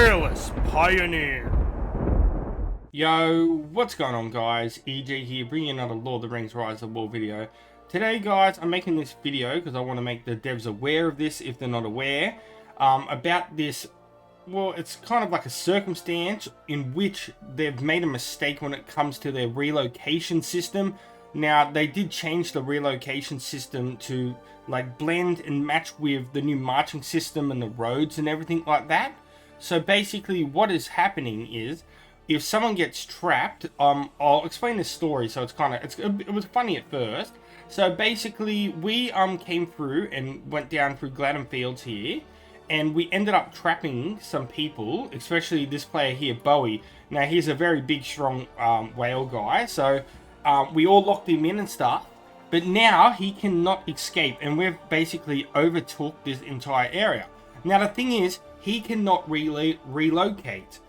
fearless pioneer. Yo, what's going on guys? EJ here, bringing another Lord of the Rings Rise of the Wall video. Today guys, I'm making this video because I want to make the devs aware of this if they're not aware. About this, well, it's kind of like a circumstance in which they've made a mistake when it comes to their relocation system. Now, they did change the relocation system to like blend and match with the new marching system and the roads and everything like that. So basically what is happening is, if someone gets trapped, I'll explain this story. So it's kind of, it was funny at first. So basically we came through and went down through Gladden Fields here, and we ended up trapping some people, especially this player here, Bowie. Now he's a very big, strong whale guy. So we all locked him in and stuff, but now he cannot escape, and we've basically overtook this entire area. Now the thing is, he cannot relocate.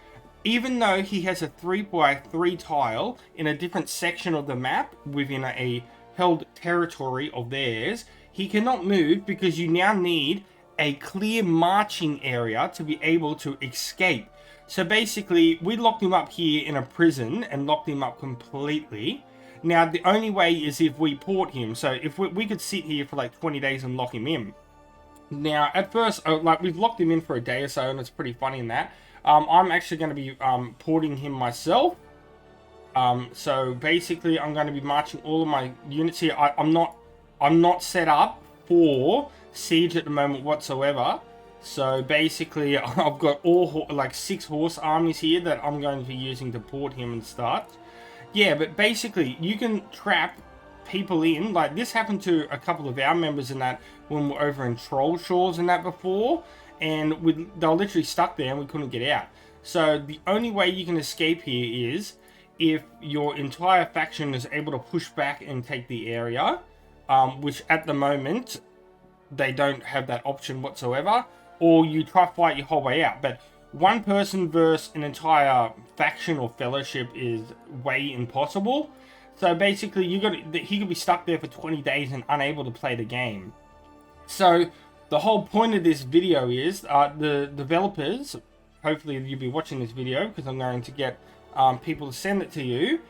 Even though he has a 3x3 tile in a different section of the map within a held territory of theirs, he cannot move because you now need a clear marching area to be able to escape. So basically, we locked him up here in a prison and locked him up completely. Now, the only way is if we port him. So if we could sit here for like 20 days and lock him in. Now, at first, like we've locked him in for a day or so, and it's pretty funny in that. I'm actually going to be porting him myself. So basically, I'm going to be marching all of my units here. I'm not set up for siege at the moment whatsoever. So basically, I've got all like 6 horse armies here that I'm going to be using to port him and start. Yeah, but basically, you can trap people in. Like this happened to a couple of our members in that when we were over in Troll Shores and that before. And they were literally stuck there and we couldn't get out. So the only way you can escape here is if your entire faction is able to push back and take the area, which at the moment they don't have that option whatsoever, or you try to fight your whole way out. But one person versus an entire faction or fellowship is way impossible. So basically, he could be stuck there for 20 days and unable to play the game. So the whole point of this video is the developers, hopefully you'll be watching this video because I'm going to get people to send it to you,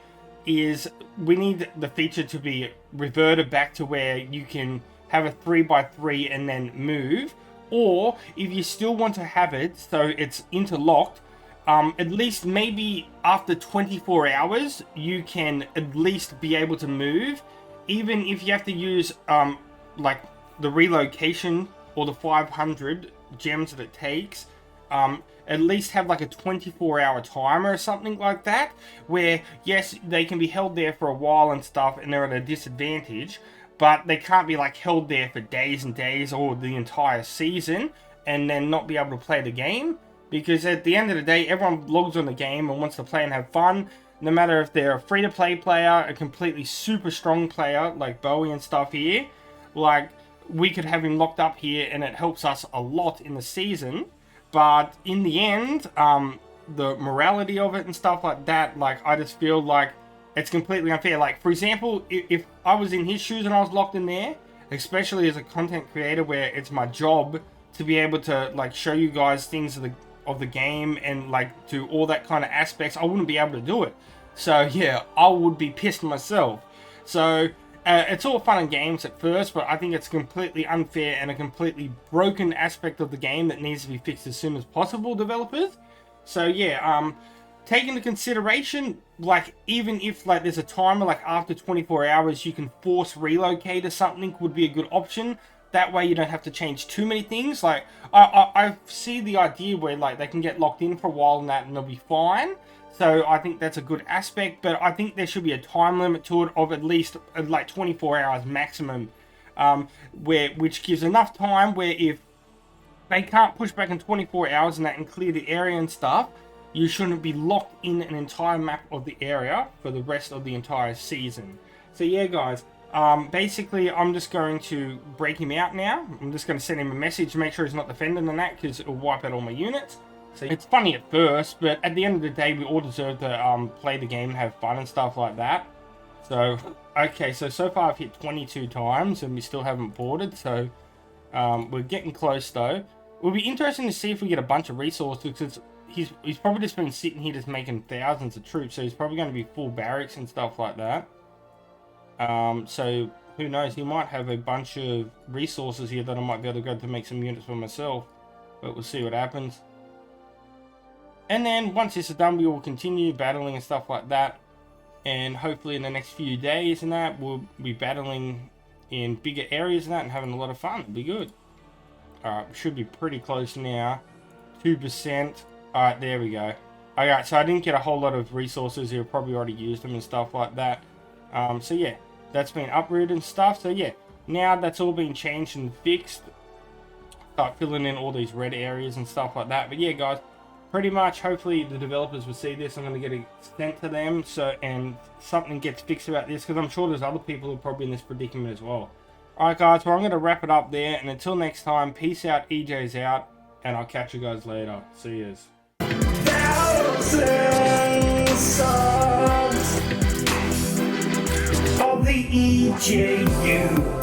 is we need the feature to be reverted back to where you can have a 3x3 and then move. Or if you still want to have it so it's interlocked, at least maybe after 24 hours, you can at least be able to move. Even if you have to use like the relocation or the 500 gems that it takes, at least have like a 24-hour timer or something like that, where yes, they can be held there for a while and stuff and they're at a disadvantage, but they can't be like held there for days and days or the entire season and then not be able to play the game. Because at the end of the day, everyone logs on the game and wants to play and have fun, no matter if they're a free-to-play player, a completely super strong player like Bowie and stuff here. Like, we could have him locked up here and it helps us a lot in the season. But in the end, the morality of it and stuff like that, like, I just feel like it's completely unfair. Like, for example, if I was in his shoes and I was locked in there, especially as a content creator where it's my job to be able to, like, show you guys things of the game and, like, do all that kind of aspects, I wouldn't be able to do it. So, yeah, I would be pissed myself. So it's all fun and games at first, but I think it's completely unfair and a completely broken aspect of the game that needs to be fixed as soon as possible, developers. So yeah, take into consideration, like, even if like there's a timer, like after 24 hours you can force relocate or something would be a good option. That way you don't have to change too many things. Like, I see the idea where like they can get locked in for a while and that and they'll be fine. So I think that's a good aspect, but I think there should be a time limit to it of at least like 24 hours maximum, which gives enough time where if they can't push back in 24 hours and that and clear the area and stuff, you shouldn't be locked in an entire map of the area for the rest of the entire season. So yeah, guys, basically I'm just going to break him out now. I'm just going to send him a message to make sure he's not defending and that, because it'll wipe out all my units. So it's funny at first, but at the end of the day, we all deserve to play the game and have fun and stuff like that. So, okay, so far I've hit 22 times and we still haven't boarded, so we're getting close though. It will be interesting to see if we get a bunch of resources, because he's probably just been sitting here just making thousands of troops, so he's probably going to be full barracks and stuff like that. So who knows, he might have a bunch of resources here that I might be able to go to make some units for myself, but we'll see what happens. And then once this is done, we will continue battling and stuff like that, and hopefully in the next few days and that we'll be battling in bigger areas and that and having a lot of fun. It'll be good. Alright, should be pretty close now. 2%. Alright, there we go. Alright, so I didn't get a whole lot of resources here. Probably already used them and stuff like that. So yeah, that's been uprooted and stuff. So yeah, now that's all been changed and fixed. Start filling in all these red areas and stuff like that. But yeah, guys, pretty much, hopefully the developers will see this. I'm going to get it sent to them, so and something gets fixed about this, because I'm sure there's other people who are probably in this predicament as well. Alright guys, well I'm going to wrap it up there, and until next time, peace out, EJ's out, and I'll catch you guys later. See yous. Thousands of the EJU